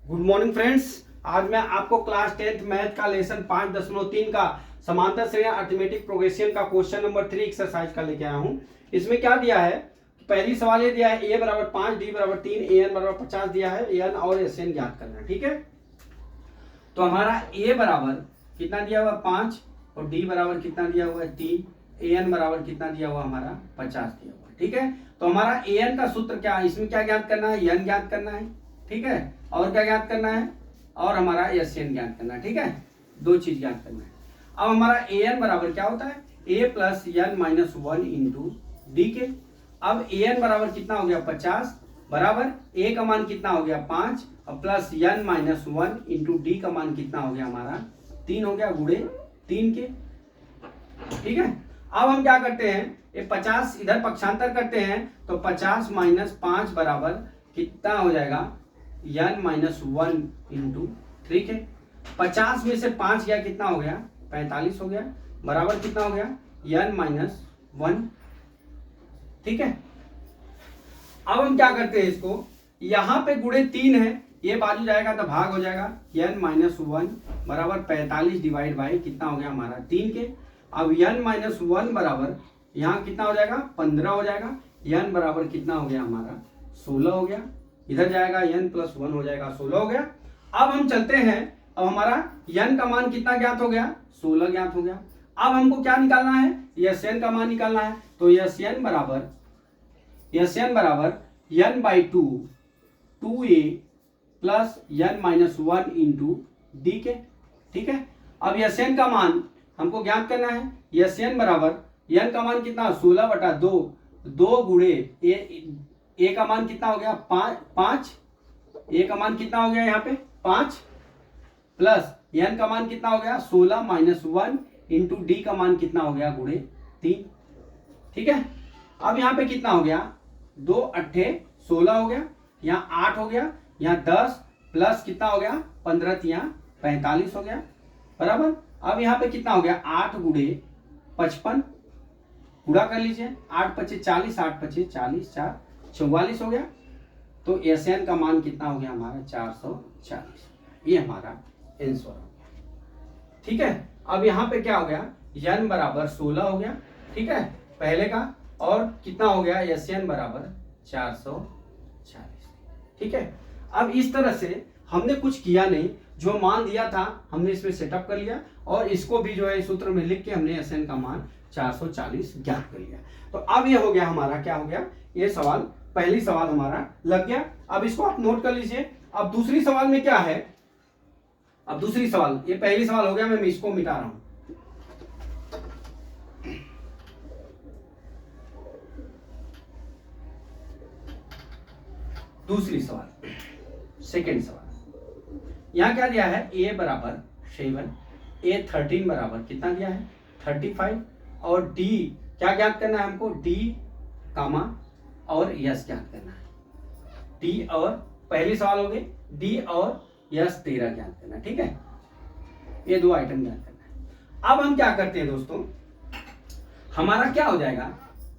Good morning friends. आज मैं आपको क्लास 10th मैथ का लेसन 5.3 का समांतर श्रेणी अरिथमेटिक प्रोग्रेशन का क्वेश्चन नंबर 3 एक्सरसाइज का लेके आया हूं। इसमें क्या दिया है, पहली सवाल ये दिया है a बराबर 5, d बराबर 3, an बराबर 50 दिया है, an और sn ज्ञात करना है। ठीक है, तो हमारा a बराबर कितना दिया हुआ 5 और d बराबर कितना दिया हुआ है 3, an बराबर कितना दिया हुआ हमारा 50 दिया हुआ। ठीक है, तो हमारा an का सूत्र क्या है, इसमें क्या ज्ञात करना है, n ज्ञात करना है। ठीक है, और क्या ज्ञात करना है, और हमारा एसएन ज्ञात करना है। ठीक है, दो चीज ज्ञात करना है। अब हमारा एन बराबर क्या होता है, A plus N minus 1 into D के। अब एन बराबर कितना हो गया 50 बराबर ए का मान कितना हो गया 5 और plus N minus 1 into D का मान कितना हो गया हमारा 3 हो गया गुणे 3 के। ठीक है, अब हम क्या करते हैं, ये 50 इधर पक्षांतर करते हैं तो 50 माइनस 5 बराबर कितना हो जाएगा n माइनस 1 इंटू 3 के। 50 में से 5 गया कितना हो गया 45 हो गया बराबर कितना हो गया n माइनस 1। ठीक है, अब हम क्या करते हैं, इसको यहां पे गुणे 3 है, ये बाजू जाएगा तो भाग हो जाएगा n माइनस 1 बराबर 45 डिवाइड बाई कितना हो गया हमारा 3 के। अब n माइनस 1 बराबर यहाँ कितना हो जाएगा 15 हो जाएगा, n बराबर कितना हो गया हमारा 16 हो गया, इधर जाएगा n प्लस 1 हो जाएगा 16 हो गया। अब हम चलते हैं, अब हमारा n का मान कितना ज्ञात हो गया 16 ज्ञात हो गया। अब हमको क्या निकालना है, Sn का मान निकालना है, तो Sn बराबर n by 2a plus n minus 1 into D के। ठीक है, अब Sn का मान हमको ज्ञात करना है, Sn बराबर n का मान कितना 16 बटा 2 गुणे ए का मान कितना हो गया 5, ए का मान कितना हो गया यहाँ पे 5 प्लस एन का मान कितना हो गया 16 माइनस 1 इंटू डी का मान कितना हो गया गुणे 3। ठीक है, अब यहाँ पे कितना हो गया 2 8 16 हो गया, यहाँ 8 हो गया, यहाँ 10 प्लस कितना हो गया 15 यहाँ 45 हो गया बराबर। अब यहाँ पे कितना हो गया 8 गुणे 55, पूरा कर लीजिए, 8 पचे 40, 8 पचे 40, 4 44 हो गया। तो Sn का मान कितना हो गया हमारा 440, ये हमारा आंसर हो गया। ठीक है, अब यहाँ पे क्या हो गया n बराबर 16 हो गया। ठीक है, पहले का, और कितना हो गया Sn बराबर 440। ठीक है, अब इस तरह से हमने कुछ किया नहीं, जो मान दिया था हमने इसमें सेटअप कर लिया और इसको भी जो है सूत्र में लिख के हमने Sn का मान 440 ज्ञात कर लिया। तो अब ये हो गया हमारा, क्या हो गया, ये सवाल पहली सवाल हमारा लग गया। अब इसको आप नोट कर लीजिए। अब दूसरी सवाल में क्या है, अब दूसरी सवाल, ये पहली सवाल हो गया, मैं इसको मिटा रहा हूं। दूसरी सवाल, सेकेंड सवाल, यहां क्या दिया है, a बराबर 7, a 13 बराबर कितना दिया है 35 और d क्या ज्ञात करना है हमको, d कामा और यस ज्ञात करना है। डी और पहली सवाल हो गई, डी और यस 13 ज्ञात करना है। ठीक है, ये दो आइटम ज्ञात करना है। अब हम क्या करते हैं दोस्तों, हमारा क्या हो जाएगा,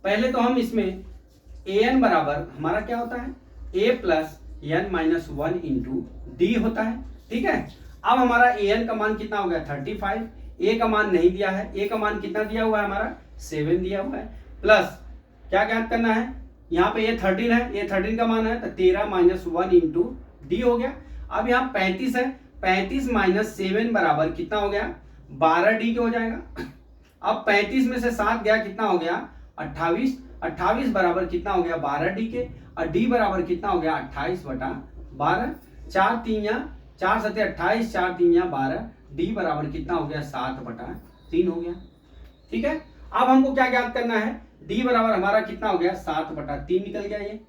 पहले तो हम इसमें an बराबर हमारा क्या होता है a plus n minus 1 into D होता है। ठीक है, अब हमारा an का मान कितना हो गया 35, a का मान नहीं दिया है, a का मान कितना दिया हुआ है हमारा 7 दिया हुआ है, प्लस क्या ज्ञात करना है, यहाँ पे ये 13 है, ये 13 का मान है तो 13 माइनस 1 इंटू डी हो गया। अब यहाँ 35 है, 35 माइनस 7 बराबर कितना हो गया 12 डी के हो जाएगा। अब 35 में से 7 गया कितना हो गया 28, 28 बराबर कितना हो गया 12 डी के, और डी बराबर कितना हो गया 28 बटा 12, 4 3 4 7 28, 4 3 12, डी बराबर कितना हो गया 7 बटा 3 हो गया। ठीक है, अब हमको क्या ज्ञात करना है, d बराबर हमारा कितना हो गया 7 बटा 3 निकल गया, ये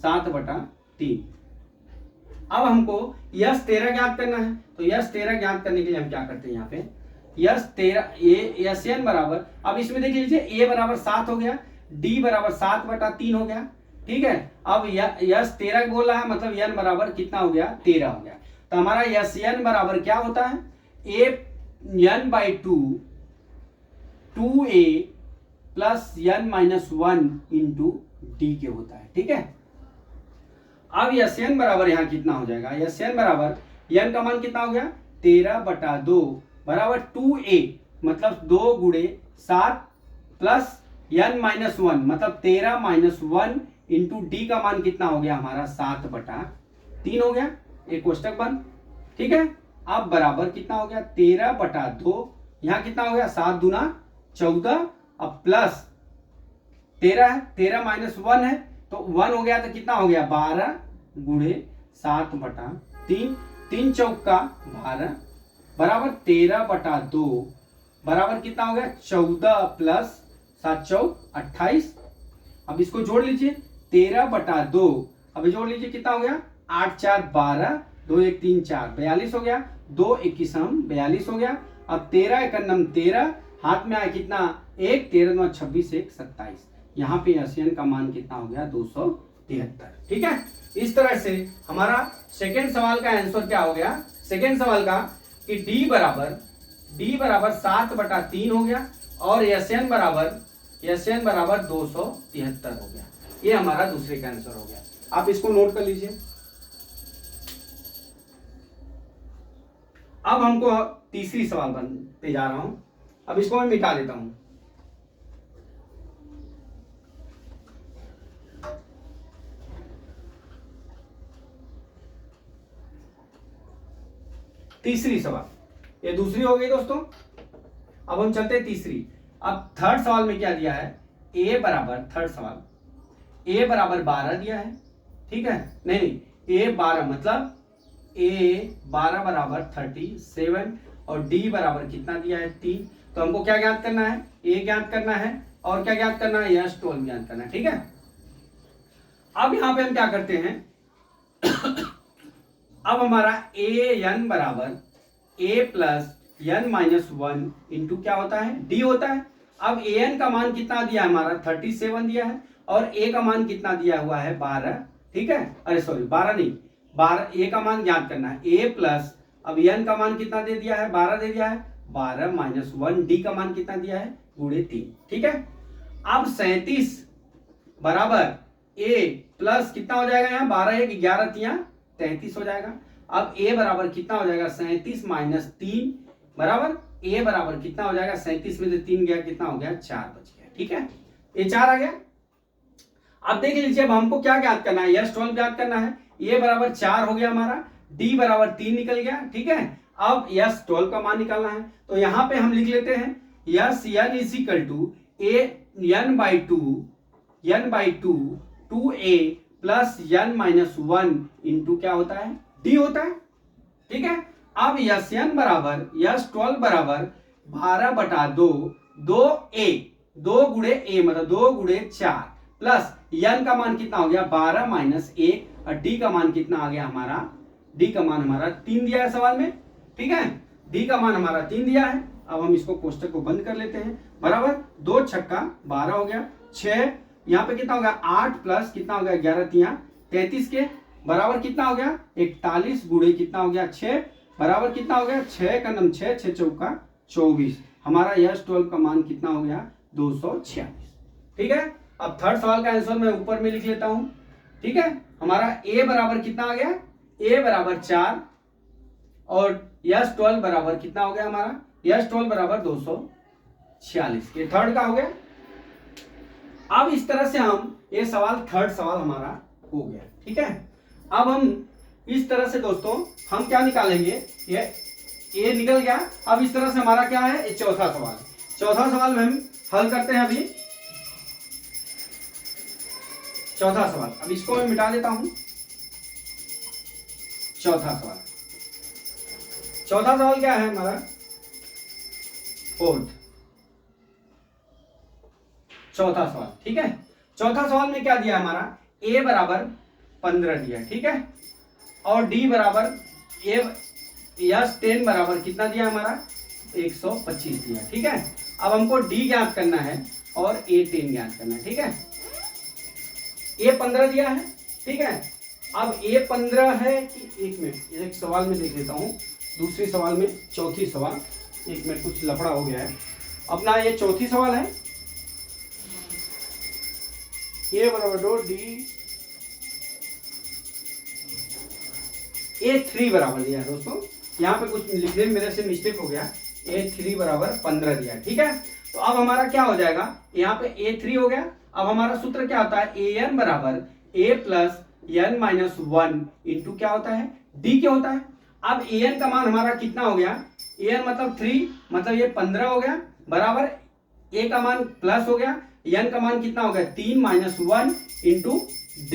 7 बटा 3। अब हमको यस 13 ज्ञात करना है, तो यस 13 ज्ञात करने के लिए हम क्या करते हैं, यहाँ पे यस 13 ये Sn बराबर, अब इसमें देख लीजिए a बराबर 7 हो गया, d बराबर 7 बटा 3 हो गया। ठीक है, अब यस 13 बोल रहा है, मतलब n बराबर कितना हो गया 13 हो गया। तो हमारा Sn बराबर क्या होता है, a n by 2a plus n minus 1 into D के होता है। ठीक है, अब यस एन बराबर यहाँ कितना हो जाएगा, यस एन बराबर एन का मान कितना हो गया 13/2 बराबर 2a, मतलब 2 गुणे 7 प्लस n माइनस 1 मतलब 13 माइनस 1 इंटू डी का मान कितना हो गया हमारा 7/3 हो गया, एक कोष्टक बंद। ठीक है, अब बराबर कितना हो गया 13/2, यहाँ कितना हो गया 7 दूना 14, अब प्लस 13 है, 13 माइनस 1 है तो 1 हो गया, तो कितना हो गया 12 गुणे 7/3, 3 चौका 12 बराबर 13/2 बराबर कितना हो गया 14 प्लस 7 चौक 28। अब इसको जोड़ लीजिए 13/2, अब जोड़ लीजिए कितना हो गया 8 4 12, 2 1 3 4 42 हो गया, 2 21 42 हो गया। अब 13 एकन्नम 13, हाथ में आया कितना 1, 13 9 26 1 27, यहाँ पे एशियन का मान कितना हो गया 273। ठीक है, इस तरह से हमारा सेकेंड सवाल का आंसर क्या हो गया, सेकेंड सवाल का कि d बराबर 7/3 हो गया और एशियन बराबर 273 हो गया। ये हमारा दूसरे का आंसर हो गया, आप इसको नोट कर लीजिए। अब हमको तीसरी सवाल पे जा रहा हूं, अब इसको मैं मिटा देता हूं। तीसरी सवाल, ये दूसरी हो गई दोस्तों। अब हम चलते हैं तीसरी। अब थर्ड सवाल में क्या दिया है, a बराबर, थर्ड सवाल a बराबर 12 दिया है। ठीक है, नहीं a 12 मतलब a 12 बराबर 37 और d बराबर कितना दिया है 3। तो हमको क्या ज्ञात करना है, a ज्ञात करना है और क्या ज्ञात करना है, यश 12 ज्ञात करना है। ठीक है, अब यहां पे हम क्या करते हैं अब हमारा a n बराबर a plus n minus 1 into क्या होता है d होता है। अब a n का मान कितना दिया है हमारा 37 दिया है और a का मान कितना दिया हुआ है 12। ठीक है, अरे सॉरी 12 नहीं, 12 a का मान ज्ञात करना है, a प्लस अब n का मान कितना दे दिया है 12 दे दिया है, 12 माइनस 1 d का मान कितना दिया है गुणे 3। ठीक है, अब 37 बराबर a प्लस कितना हो जाएगा यहाँ 12 1 11 3 33 हो जाएगा। अब a बराबर कितना हो जाएगा 37 माइनस 3 बराबर a बराबर कितना हो जाएगा 37 में से 3 गया कितना हो गया 4 बच गया। ठीक है, ये 4 आ गया। अब देख लीजिए, अब हमको क्या ज्ञात करना है, यश 12 ज्ञात करना है। a बराबर 4 हो गया हमारा, d बराबर 3 निकल गया। ठीक है, अब यश 12 का मान निकालना है, तो यहां पे हम लिख लेते हैं यश n is equal to a n by two 2a plus n minus 1 into क्या होता है d होता है। ठीक है, अब यश n बराबर यश 12 बराबर 12/2 2a 2 गुणे a मतलब 2 गुणे 4 प्लस n का मान कितना हो गया 12 माइनस 1 और d का मान कितना आ गया हमारा, d का मान हमारा 3 दिया है सवाल में। ठीक है, d का मान हमारा 3 दिया है। अब हम इसको कोष्टक को बंद कर लेते हैं, बराबर 2 छक्का 12 हो गया, 6 यहाँ पे कितना हो गया 8 प्लस कितना हो गया 11 3 33 के बराबर कितना हो गया 41 गुणे कितना हो गया 6 बराबर कितना हो गया 6 का नम 6 6 चौका 24। हमारा यश 12 का मान कितना हो गया 246। ठीक है, अब थर्ड सवाल का आंसर मैं ऊपर में लिख लेता हूं। ठीक है, हमारा a बराबर कितना आ गया, a बराबर 4 और यश 12 बराबर कितना हो गया हमारा, यश 12 बराबर 246। ये थर्ड का हो गया। अब इस तरह से हम ये सवाल थर्ड सवाल हमारा हो गया। ठीक है, अब हम इस तरह से दोस्तों हम क्या निकालेंगे, ये निकल गया। अब इस तरह से हमारा क्या है चौथा सवाल, चौथा सवाल में हम हल करते हैं अभी चौथा सवाल। अब इसको मैं मिटा देता हूं। चौथा सवाल क्या है हमारा फोर्थ, चौथा सवाल। ठीक है, चौथा सवाल में क्या दिया हमारा a बराबर 15 दिया। ठीक है, और d बराबर यश 10 बराबर कितना दिया हमारा 125 दिया। ठीक है, अब हमको d ज्ञात करना है और a 10 ज्ञात करना है। ठीक है, a 15 दिया है। ठीक है, अब a 15 है कि एक मिनट एक सवाल में देख लेता हूं, दूसरे सवाल में चौथी सवाल, एक मिनट कुछ लफड़ा हो गया है अपना। ये चौथी सवाल है, a बराबर 2 d A3 बराबर दिया है दोस्तों, यहाँ पे कुछ लिखने में मेरे से मिस्टेक हो गया, A3 बराबर 15 दिया, ठीक है। तो अब हमारा क्या हो जाएगा, यहाँ पे A3 हो गया। अब हमारा सूत्र क्या होता है, AN बराबर A plus n minus 1 into क्या होता है, D क्या होता है। अब AN का मान हमारा कितना हो गया, AN मतलब 3, मतलब ये 15 हो गया, बराबर A का मान प्लस हो गया, n का मान कितना हो गया 3 माइनस 1 इंटू D,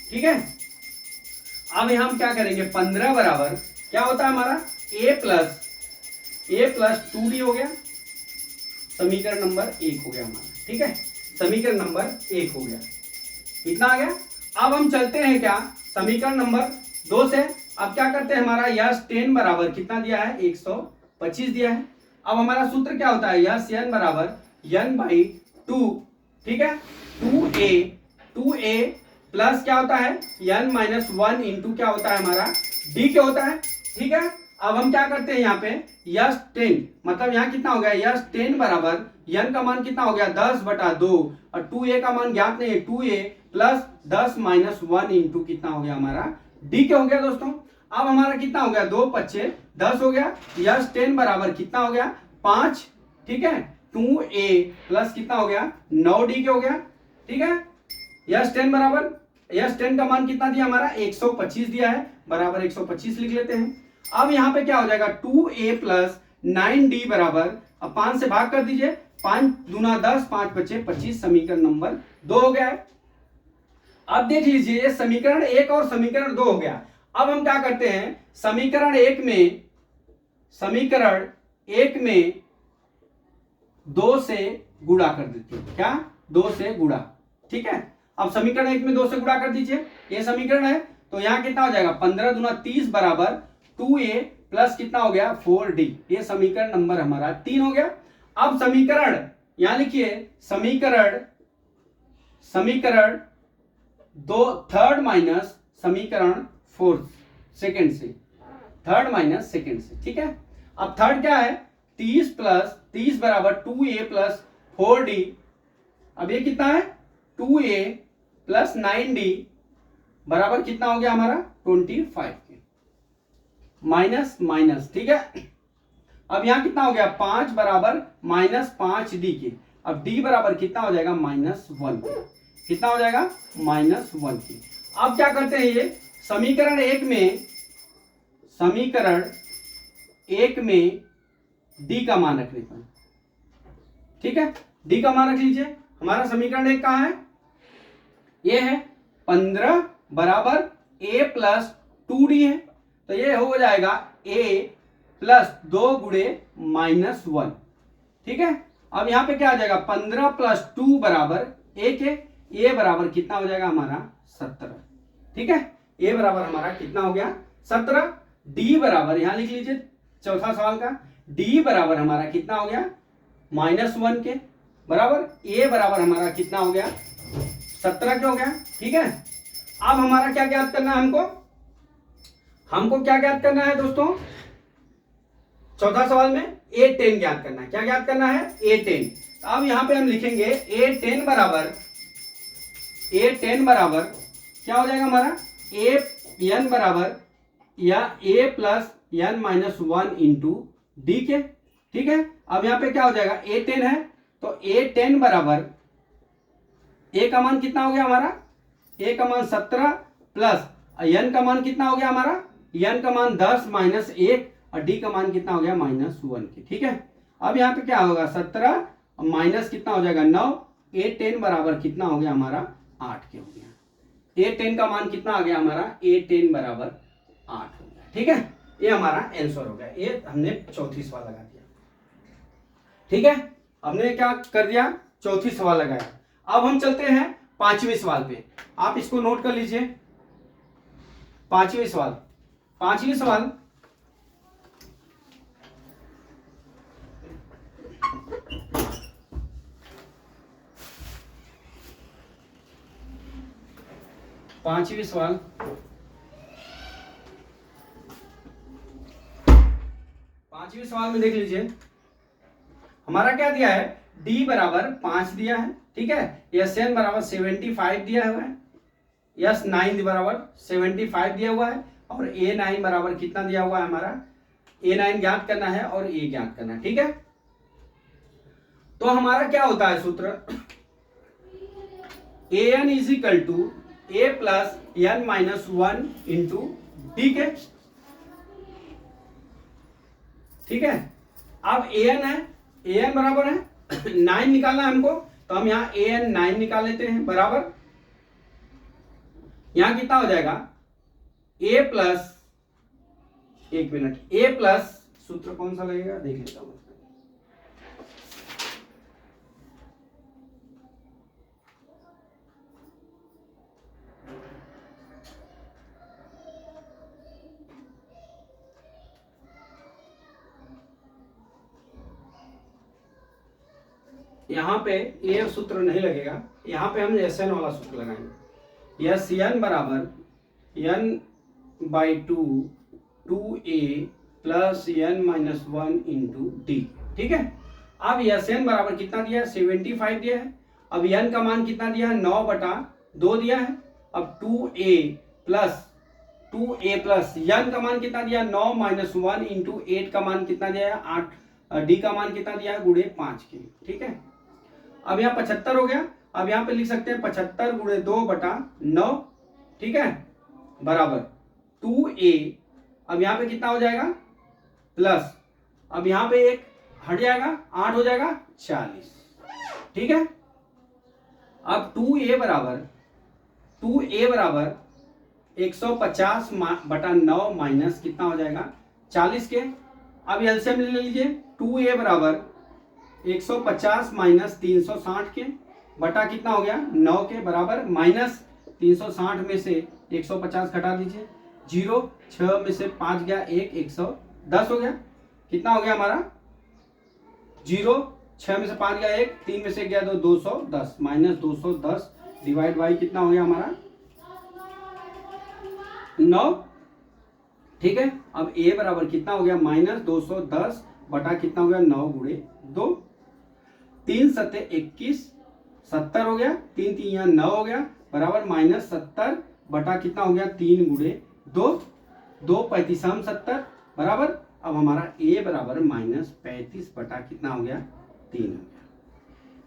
ठीक है। अब हम क्या करेंगे, 15 बराबर क्या होता है हमारा A प्लस 2D हो गया, समीकरण नंबर 1 हो गया हमारा, ठीक है। समीकरण नंबर 1 हो गया, इतना आ गया। अब हम चलते हैं क्या समीकरण नंबर 2 से। अब क्या करते हैं, हमारा यस 10 बराबर कितना दिया है, 125 दिया है। अब हमारा सूत्र क्या होता है, यस n बराबर n बाई 2, ठीक है। 2a प्लस क्या होता है n माइनस 1 इंटू क्या होता है हमारा d क्या होता है, ठीक है। अब हम क्या करते हैं यहाँ पे यस 10, मतलब यहाँ कितना हो गया, यस 10 बराबर n का मान कितना हो गया 10/2 और 2a का मान ज्ञात नहीं है, 2a प्लस 10 माइनस 1 इंटू कितना हो गया हमारा d क्या हो गया दोस्तों। अब हमारा कितना हो गया, 2 5 10 हो गया, यस 10 बराबर कितना हो गया 5, ठीक है। 2a प्लस कितना हो गया 9d क्या हो गया, ठीक है। यस 10 बराबर, यस 10 का मान कितना दिया हमारा 125 दिया है, बराबर 125 लिख लेते हैं। अब यहाँ पे क्या हो जाएगा 2a प्लस 9d बराबर, अब 5 से भाग कर दीजिए, 5 दूना 10, 5 बचे 25, समीकरण नंबर 2 हो गया है। अब देख लीजिए ये समीकरण 1 और समीकरण 2 हो गया। अब हम क्या करते हैं, समीकरण 1 में 2 से गुणा कर देते हैं, क्या 2 से गुणा, ठीक है। अब समीकरण 1 में 2 से गुणा कर दीजिए, ये समीकरण है, तो यहाँ कितना हो जाएगा 15 दूना 30 बराबर 2a प्लस कितना हो गया 4d, ये समीकरण नंबर हमारा 3 हो गया। अब समीकरण यहां लिखिए, समीकरण 2 थर्ड माइनस समीकरण 4 सेकंड से, थर्ड माइनस सेकंड से, ठीक है। अब थर्ड क्या है 30 प्लस 30 बराबर 2a प्लस 4d, अब ये कितना है 2a प्लस 9d बराबर कितना हो गया हमारा 25 के, माइनस माइनस, ठीक है। अब यहां कितना हो गया 5 बराबर माइनस 5d के, अब d बराबर कितना हो जाएगा -1 के, कितना हो जाएगा -1 के। अब क्या करते हैं, ये समीकरण 1 में d का मान रख लेते हैं, ठीक है। d का मान रख लीजिए, हमारा समीकरण 1 कहां है, ये है 15 बराबर a प्लस 2d है, तो ये हो जाएगा a प्लस 2 गुणे -1, ठीक है। अब यहां पे क्या आ जाएगा 15 प्लस 2 बराबर 1 है, a बराबर कितना हो जाएगा हमारा 17, ठीक है। a बराबर हमारा कितना हो गया 17, d बराबर यहां लिख लीजिए चौथा सवाल का, d बराबर हमारा कितना हो गया -1 के, बराबर a बराबर हमारा कितना हो गया 17 क्या हो गया, ठीक है। अब हमारा क्या ज्ञात करना है, हमको क्या ज्ञात करना है दोस्तों, चौथा सवाल में A10 ज्ञात करना है, क्या ज्ञात करना है A10। अब यहां पे हम लिखेंगे A10 बराबर क्या हो जाएगा हमारा n बराबर या a plus n minus 1 into D के, ठीक है। अब यहां पे क्या हो जाएगा A10 है, तो A10 बराबर a का मान कितना हो गया हमारा, a का मान 17 प्लस n का मान कितना हो गया हमारा, n का मान 10 माइनस 1 और d का मान कितना हो गया -1 के, ठीक है। अब यहाँ पे क्या होगा 17 माइनस कितना हो जाएगा 9, A10 बराबर कितना हो गया हमारा 8 के हो गया, A10 का मान कितना आ गया हमारा A10 बराबर 8 हो गया, ठीक है। ये हमारा आंसर हो गया, ये हमने चौथी सवाल लगा दिया, ठीक है। हमने क्या कर दिया चौथी सवाल लगाया। अब हम चलते हैं पांचवें सवाल पे, आप इसको नोट कर लीजिए। पांचवें सवाल में देख लीजिए, हमारा क्या दिया है d बराबर 5 दिया है, ठीक है। यस n बराबर 75 दिया हुआ है, यस 9 बराबर 75 दिया हुआ है, और A9 बराबर कितना दिया हुआ है हमारा, A9 ज्ञात करना है और A ज्ञात करना है। ठीक है, तो हमारा क्या होता है सूत्र, AN is equal to A plus N minus 1 into D के। ठीक है, अब AN है, AN बराबर है 9 निकालना है हमको, तो हम यहाँ AN 9 निकाल लेते हैं बराबर, यहां कितना हो जाएगा A प्लस, एक मिनट, A प्लस सूत्र कौन सा लगेगा देख लेता हूं। यहां पे ये सूत्र नहीं लगेगा, यहां पे हम SN वाला सूत्र लगाएंगे। यस एन बराबर n by 2a plus n minus 1 into D. ठीक है, अब SN बराबर कितना दिया है 75 दिया है, अब n का मान कितना दिया है 9/2 दिया है, अब 2a प्लस n का मान कितना दिया 9 माइनस 1 इंटू 8 का मान कितना दिया है 8, डी का मान कितना दिया है गुणे 5 के। ठीक है, अब यहाँ 75 हो गया, अब यहाँ पे लिख सकते हैं 75 गुणे 2/9। ठीक है, बराबर 2a, अब यहाँ पे कितना हो जाएगा प्लस, अब यहाँ पे एक हट जाएगा 8 हो जाएगा 40। ठीक है, अब 2a बराबर 150/9 माइनस कितना हो जाएगा 40 के। अब एलसीएम ले लीजिए, 2a बराबर 150 माइनस 360 के बटा कितना हो गया 9 के बराबर, माइनस 360 में से 150 घटा दीजिए, 0 6 में से 5 गया 1, 110 हो गया, कितना हो गया हमारा 0 6 में से 5 गया 1, 3 में से गया 2, 210 माइनस 210 डिवाइड बाई कितना हो गया हमारा 9। ठीक है, अब a बराबर कितना हो गया माइनस 210 बटा कितना हो गया 9 गुणे 2, 3 सत्ते 21 70 हो गया, 3 3 यहाँ 9 हो गया बराबर माइनस 70 बटा कितना हो गया 3 गुणे 2, 2 35 70 बराबर, अब हमारा a बराबर माइनस 35 बटा कितना हो गया 3 हो गया।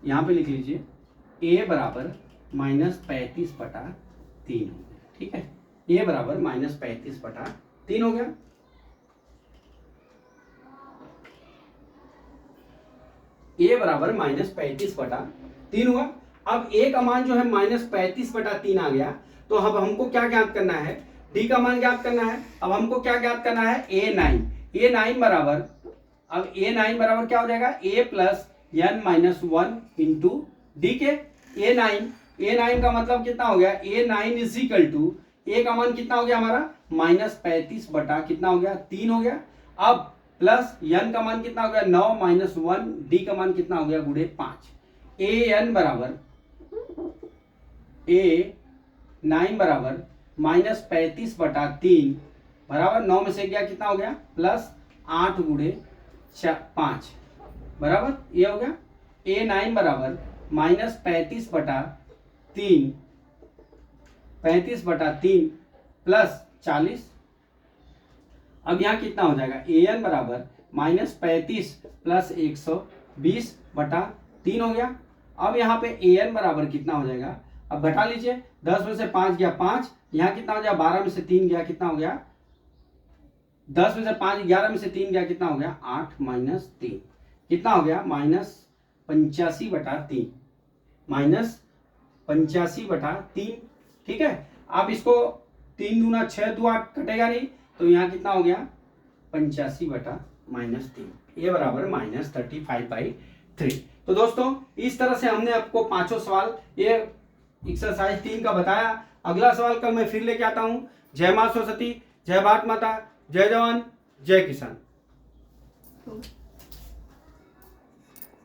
यहाँ पे लिख लीजिए a बराबर माइनस 35 बटा 3 हो गया। ठीक है, a बराबर माइनस 35 बटा 3 हो गया। a बराबर माइनस 35 बटा 3 हुआ। अब a का मान जो है माइनस 35 बटा 3 आ गया, तो अब हमको क्या ज्ञात करना है, d का मान ज्ञात करना है। अब हमको क्या ज्ञात करना है A9 बराबर, अब A9 बराबर क्या हो जाएगा a plus n minus 1 into D के। A9 का मतलब कितना हो गया A9 is equal to, a का मान कितना हो गया हमारा माइनस 35 बटा कितना हो गया 3 हो गया, अब प्लस n का मान कितना हो गया 9 माइनस 1, डी का मान कितना हो गया गुणे 5। AN बराबर A9 बराबर माइनस 35 बटा 3 बराबर 9 में से गया कितना हो गया प्लस 8 गुणे 5 बराबर ये हो गया। A9 बराबर माइनस 35 बटा 3 प्लस 40, अब यहाँ कितना हो जाएगा AN बराबर माइनस 35 प्लस 120 बटा 3 हो गया। अब यहाँ पे AN बराबर कितना हो जाएगा, अब घटा लीजिए, 10 में से 5 गया 5, यहाँ कितना हो गया 12 में से 3 गया कितना हो गया 10 में से 5 11 में से 3 गया कितना हो गया 8 माइनस 3 कितना हो गया माइनस 85 बटा 3, माइनस 85 बटा 3। ठीक है, आप इसको 3 दूना 6 2 8 कटेगा नहीं, तो यहाँ कितना हो गया 85 बटा माइनस 3, ये बराबर माइनस 35/3। तो दोस्तों इस तरह से हमने आपको पांचों सवाल ये एक्सरसाइज 3 का बताया। अगला सवाल कल मैं फिर लेके आता हूँ। जय मां सरस्वती, जय भारत माता, जय जवान, जय किसान।